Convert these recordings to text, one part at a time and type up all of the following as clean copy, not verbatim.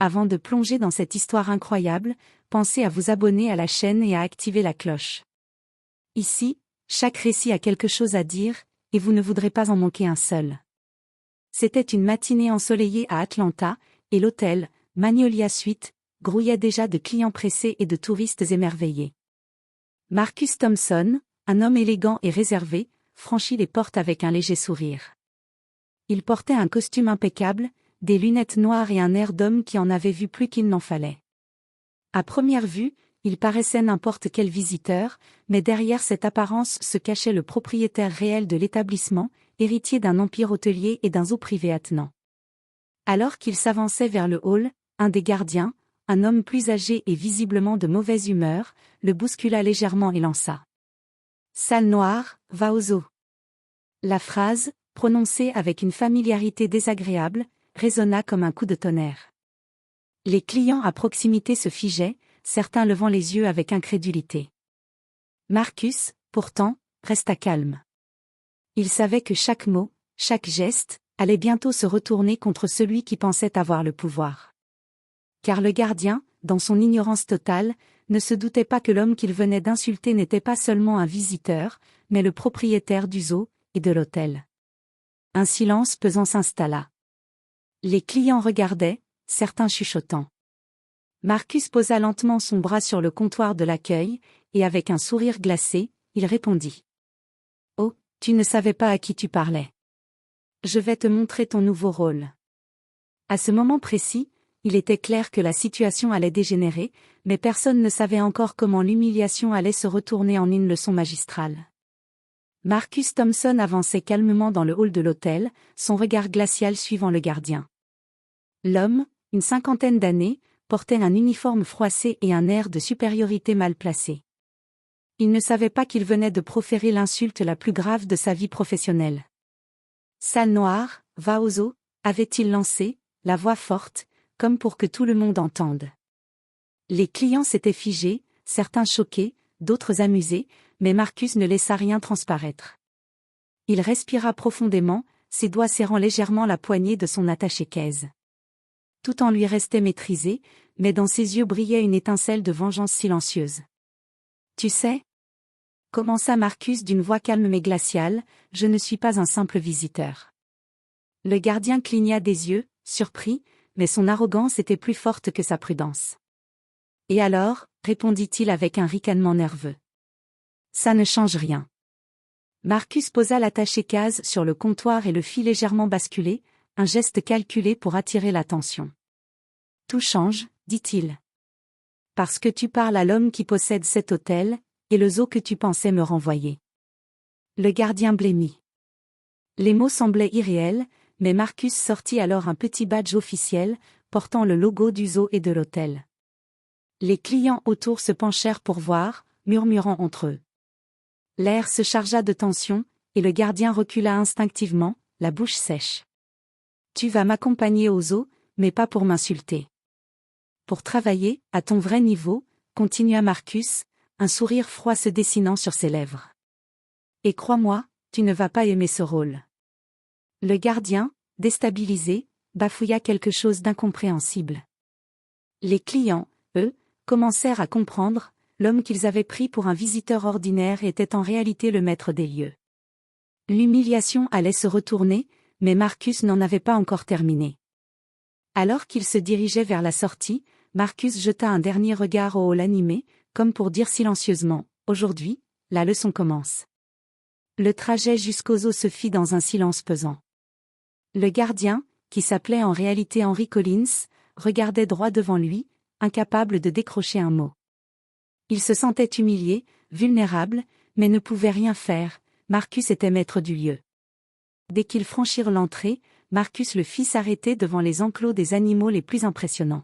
Avant de plonger dans cette histoire incroyable, pensez à vous abonner à la chaîne et à activer la cloche. Ici, chaque récit a quelque chose à dire, et vous ne voudrez pas en manquer un seul. C'était une matinée ensoleillée à Atlanta, et l'hôtel, Magnolia Suite, grouillait déjà de clients pressés et de touristes émerveillés. Marcus Thompson, un homme élégant et réservé, franchit les portes avec un léger sourire. Il portait un costume impeccable, des lunettes noires et un air d'homme qui en avait vu plus qu'il n'en fallait. À première vue, il paraissait n'importe quel visiteur, mais derrière cette apparence se cachait le propriétaire réel de l'établissement, héritier d'un empire hôtelier et d'un zoo privé attenant. Alors qu'il s'avançait vers le hall, un des gardiens, un homme plus âgé et visiblement de mauvaise humeur, le bouscula légèrement et lança. « Sale noire, va au zoo !» La phrase, prononcée avec une familiarité désagréable, résonna comme un coup de tonnerre. Les clients à proximité se figeaient, certains levant les yeux avec incrédulité. Marcus, pourtant, resta calme. Il savait que chaque mot, chaque geste, allait bientôt se retourner contre celui qui pensait avoir le pouvoir. Car le gardien, dans son ignorance totale, ne se doutait pas que l'homme qu'il venait d'insulter n'était pas seulement un visiteur, mais le propriétaire du zoo et de l'hôtel. Un silence pesant s'installa. Les clients regardaient, certains chuchotant. Marcus posa lentement son bras sur le comptoir de l'accueil, et avec un sourire glacé, il répondit. « Oh, tu ne savais pas à qui tu parlais. Je vais te montrer ton nouveau rôle. » À ce moment précis, il était clair que la situation allait dégénérer, mais personne ne savait encore comment l'humiliation allait se retourner en une leçon magistrale. Marcus Thompson avançait calmement dans le hall de l'hôtel, son regard glacial suivant le gardien. L'homme, une cinquantaine d'années, portait un uniforme froissé et un air de supériorité mal placé. Il ne savait pas qu'il venait de proférer l'insulte la plus grave de sa vie professionnelle. « Sale noire, va au zoo !» avait-il lancé, la voix forte, comme pour que tout le monde entende. Les clients s'étaient figés, certains choqués, d'autres amusés, mais Marcus ne laissa rien transparaître. Il respira profondément, ses doigts serrant légèrement la poignée de son attaché-caisse. Tout en lui restait maîtrisé, mais dans ses yeux brillait une étincelle de vengeance silencieuse. « Tu sais ?» commença Marcus d'une voix calme mais glaciale, « je ne suis pas un simple visiteur. » Le gardien cligna des yeux, surpris, mais son arrogance était plus forte que sa prudence. « Et alors ?» répondit-il avec un ricanement nerveux. « Ça ne change rien. » Marcus posa l'attaché-caisse sur le comptoir et le fit légèrement basculer, un geste calculé pour attirer l'attention. « Tout change, dit-il. Parce que tu parles à l'homme qui possède cet hôtel, et le zoo que tu pensais me renvoyer. » Le gardien blêmit. Les mots semblaient irréels, mais Marcus sortit alors un petit badge officiel, portant le logo du zoo et de l'hôtel. Les clients autour se penchèrent pour voir, murmurant entre eux. L'air se chargea de tension, et le gardien recula instinctivement, la bouche sèche. « Tu vas m'accompagner au zoo, mais pas pour m'insulter. Pour travailler, à ton vrai niveau, » continua Marcus, un sourire froid se dessinant sur ses lèvres. « Et crois-moi, tu ne vas pas aimer ce rôle. » Le gardien, déstabilisé, bafouilla quelque chose d'incompréhensible. Les clients, eux, commencèrent à comprendre, l'homme qu'ils avaient pris pour un visiteur ordinaire était en réalité le maître des lieux. L'humiliation allait se retourner, mais Marcus n'en avait pas encore terminé. Alors qu'il se dirigeait vers la sortie, Marcus jeta un dernier regard au hall animé, comme pour dire silencieusement, « Aujourd'hui, la leçon commence. » Le trajet jusqu'au zoo se fit dans un silence pesant. Le gardien, qui s'appelait en réalité Henry Collins, regardait droit devant lui, incapable de décrocher un mot. Il se sentait humilié, vulnérable, mais ne pouvait rien faire, Marcus était maître du lieu. Dès qu'ils franchirent l'entrée, Marcus le fit s'arrêter devant les enclos des animaux les plus impressionnants.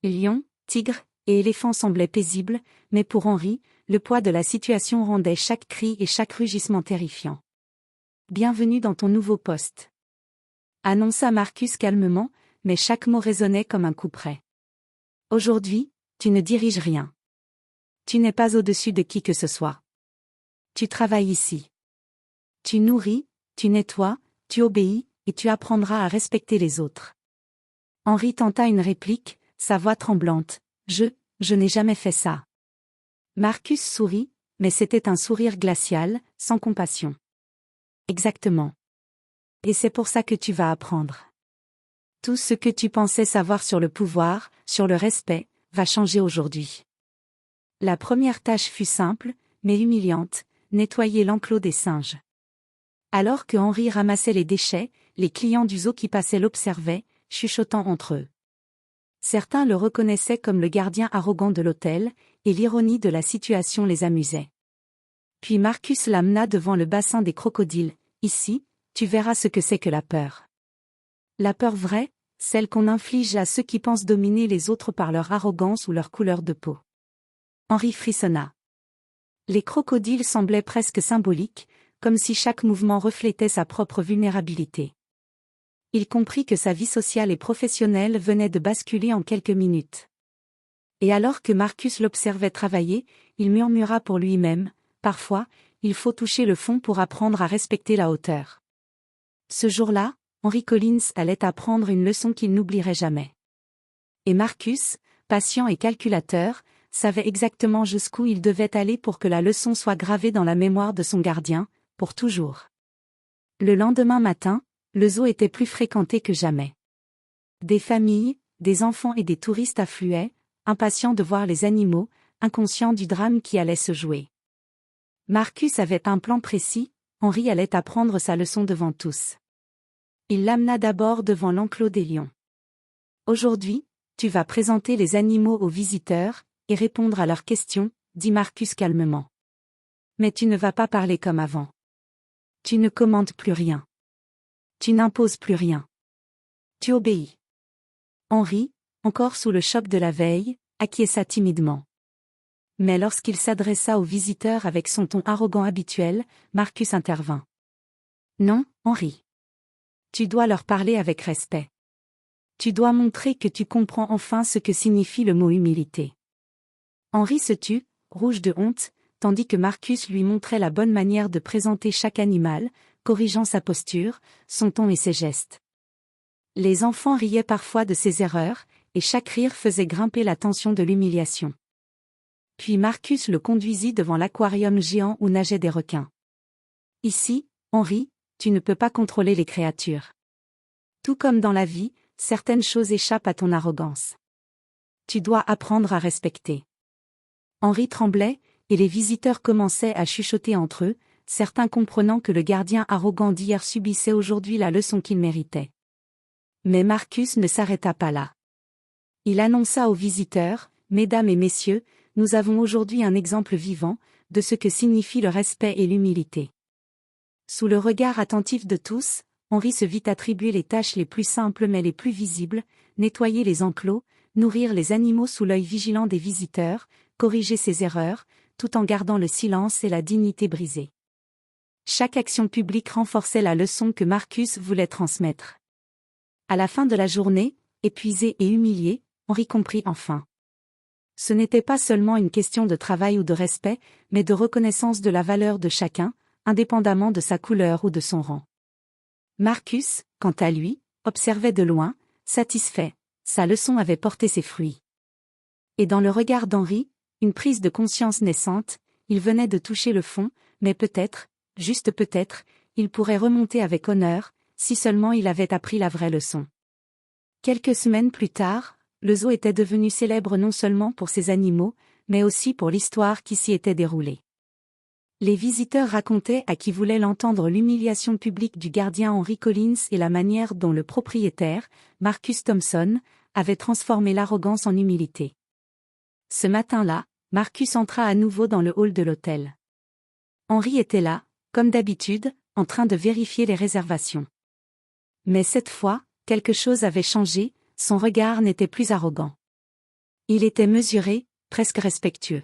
Lions, tigres et éléphants semblaient paisibles, mais pour Henry, le poids de la situation rendait chaque cri et chaque rugissement terrifiant. « Bienvenue dans ton nouveau poste. » annonça Marcus calmement, mais chaque mot résonnait comme un coup près. « Aujourd'hui, tu ne diriges rien. Tu n'es pas au-dessus de qui que ce soit. Tu travailles ici. Tu nourris, tu nettoies, tu obéis, et tu apprendras à respecter les autres. Henri tenta une réplique, sa voix tremblante. Je n'ai jamais fait ça. Marcus sourit, mais c'était un sourire glacial, sans compassion. Exactement. Et c'est pour ça que tu vas apprendre. Tout ce que tu pensais savoir sur le pouvoir, sur le respect, va changer aujourd'hui. La première tâche fut simple, mais humiliante, nettoyer l'enclos des singes. Alors que Henri ramassait les déchets, les clients du zoo qui passaient l'observaient, chuchotant entre eux. Certains le reconnaissaient comme le gardien arrogant de l'hôtel, et l'ironie de la situation les amusait. Puis Marcus l'amena devant le bassin des crocodiles. Ici, tu verras ce que c'est que la peur. La peur vraie, celle qu'on inflige à ceux qui pensent dominer les autres par leur arrogance ou leur couleur de peau. Henri frissonna. Les crocodiles semblaient presque symboliques, comme si chaque mouvement reflétait sa propre vulnérabilité. Il comprit que sa vie sociale et professionnelle venait de basculer en quelques minutes. Et alors que Marcus l'observait travailler, il murmura pour lui-même, « Parfois, il faut toucher le fond pour apprendre à respecter la hauteur. » Ce jour-là, Henry Collins allait apprendre une leçon qu'il n'oublierait jamais. Et Marcus, patient et calculateur, savait exactement jusqu'où il devait aller pour que la leçon soit gravée dans la mémoire de son gardien, pour toujours. Le lendemain matin, le zoo était plus fréquenté que jamais. Des familles, des enfants et des touristes affluaient, impatients de voir les animaux, inconscients du drame qui allait se jouer. Marcus avait un plan précis, Henri allait apprendre sa leçon devant tous. Il l'amena d'abord devant l'enclos des lions. Aujourd'hui, tu vas présenter les animaux aux visiteurs, et répondre à leurs questions, dit Marcus calmement. Mais tu ne vas pas parler comme avant. Tu ne commandes plus rien. Tu n'imposes plus rien. Tu obéis. Henri, encore sous le choc de la veille, acquiesça timidement. Mais lorsqu'il s'adressa aux visiteurs avec son ton arrogant habituel, Marcus intervint. Non, Henri. Tu dois leur parler avec respect. Tu dois montrer que tu comprends enfin ce que signifie le mot humilité. Henri se tut, rouge de honte, tandis que Marcus lui montrait la bonne manière de présenter chaque animal, corrigeant sa posture, son ton et ses gestes. Les enfants riaient parfois de ses erreurs, et chaque rire faisait grimper la tension de l'humiliation. Puis Marcus le conduisit devant l'aquarium géant où nageaient des requins. Ici, Henri, tu ne peux pas contrôler les créatures. Tout comme dans la vie, certaines choses échappent à ton arrogance. Tu dois apprendre à respecter. Henri tremblait, et les visiteurs commençaient à chuchoter entre eux, certains comprenant que le gardien arrogant d'hier subissait aujourd'hui la leçon qu'il méritait. Mais Marcus ne s'arrêta pas là. Il annonça aux visiteurs, « Mesdames et messieurs, nous avons aujourd'hui un exemple vivant, de ce que signifie le respect et l'humilité. » Sous le regard attentif de tous, Henri se vit attribuer les tâches les plus simples mais les plus visibles, nettoyer les enclos, nourrir les animaux sous l'œil vigilant des visiteurs, corriger ses erreurs, tout en gardant le silence et la dignité brisée. Chaque action publique renforçait la leçon que Marcus voulait transmettre. À la fin de la journée, épuisé et humilié, Henri comprit enfin. Ce n'était pas seulement une question de travail ou de respect, mais de reconnaissance de la valeur de chacun, indépendamment de sa couleur ou de son rang. Marcus, quant à lui, observait de loin, satisfait, sa leçon avait porté ses fruits. Et dans le regard d'Henri, une prise de conscience naissante, il venait de toucher le fond, mais peut-être, juste peut-être, il pourrait remonter avec honneur, si seulement il avait appris la vraie leçon. Quelques semaines plus tard, le zoo était devenu célèbre non seulement pour ses animaux, mais aussi pour l'histoire qui s'y était déroulée. Les visiteurs racontaient à qui voulait l'entendre l'humiliation publique du gardien Henry Collins et la manière dont le propriétaire, Marcus Thompson, avait transformé l'arrogance en humilité. Ce matin-là, Marcus entra à nouveau dans le hall de l'hôtel. Henri était là, comme d'habitude, en train de vérifier les réservations. Mais cette fois, quelque chose avait changé, son regard n'était plus arrogant. Il était mesuré, presque respectueux.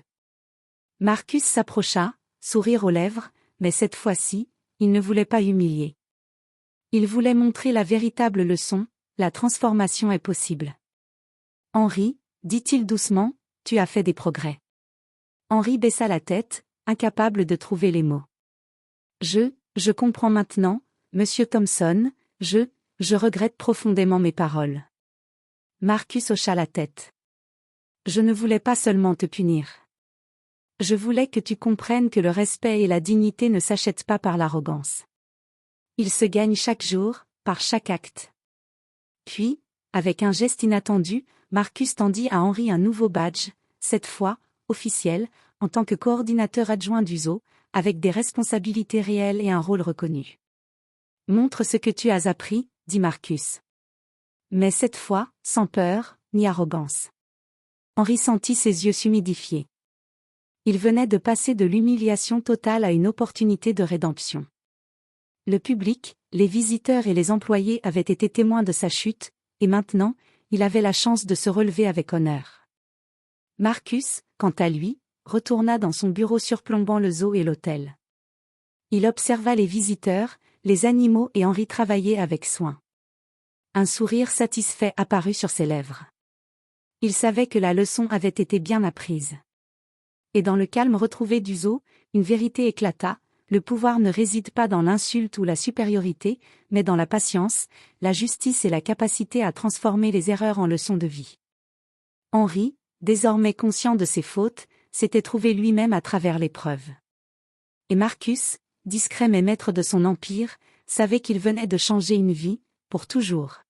Marcus s'approcha, sourire aux lèvres, mais cette fois-ci, il ne voulait pas humilier. Il voulait montrer la véritable leçon, la transformation est possible. Henri, dit-il doucement, tu as fait des progrès. Henri baissa la tête, incapable de trouver les mots. Je comprends maintenant, monsieur Thompson, je regrette profondément mes paroles. Marcus hocha la tête. Je ne voulais pas seulement te punir. Je voulais que tu comprennes que le respect et la dignité ne s'achètent pas par l'arrogance. Ils se gagnent chaque jour, par chaque acte. Puis, avec un geste inattendu, Marcus tendit à Henri un nouveau badge, cette fois, officiel, en tant que coordinateur adjoint du zoo, avec des responsabilités réelles et un rôle reconnu. Montre ce que tu as appris, dit Marcus. Mais cette fois, sans peur, ni arrogance. Henri sentit ses yeux s'humidifier. Il venait de passer de l'humiliation totale à une opportunité de rédemption. Le public, les visiteurs et les employés avaient été témoins de sa chute, et maintenant, il avait la chance de se relever avec honneur. Marcus, quant à lui, retourna dans son bureau surplombant le zoo et l'hôtel. Il observa les visiteurs, les animaux et Henri travailler avec soin. Un sourire satisfait apparut sur ses lèvres. Il savait que la leçon avait été bien apprise. Et dans le calme retrouvé du zoo, une vérité éclata, le pouvoir ne réside pas dans l'insulte ou la supériorité, mais dans la patience, la justice et la capacité à transformer les erreurs en leçons de vie. Henri, désormais conscient de ses fautes, s'était trouvé lui-même à travers l'épreuve. Et Marcus, discret mais maître de son empire, savait qu'il venait de changer une vie, pour toujours.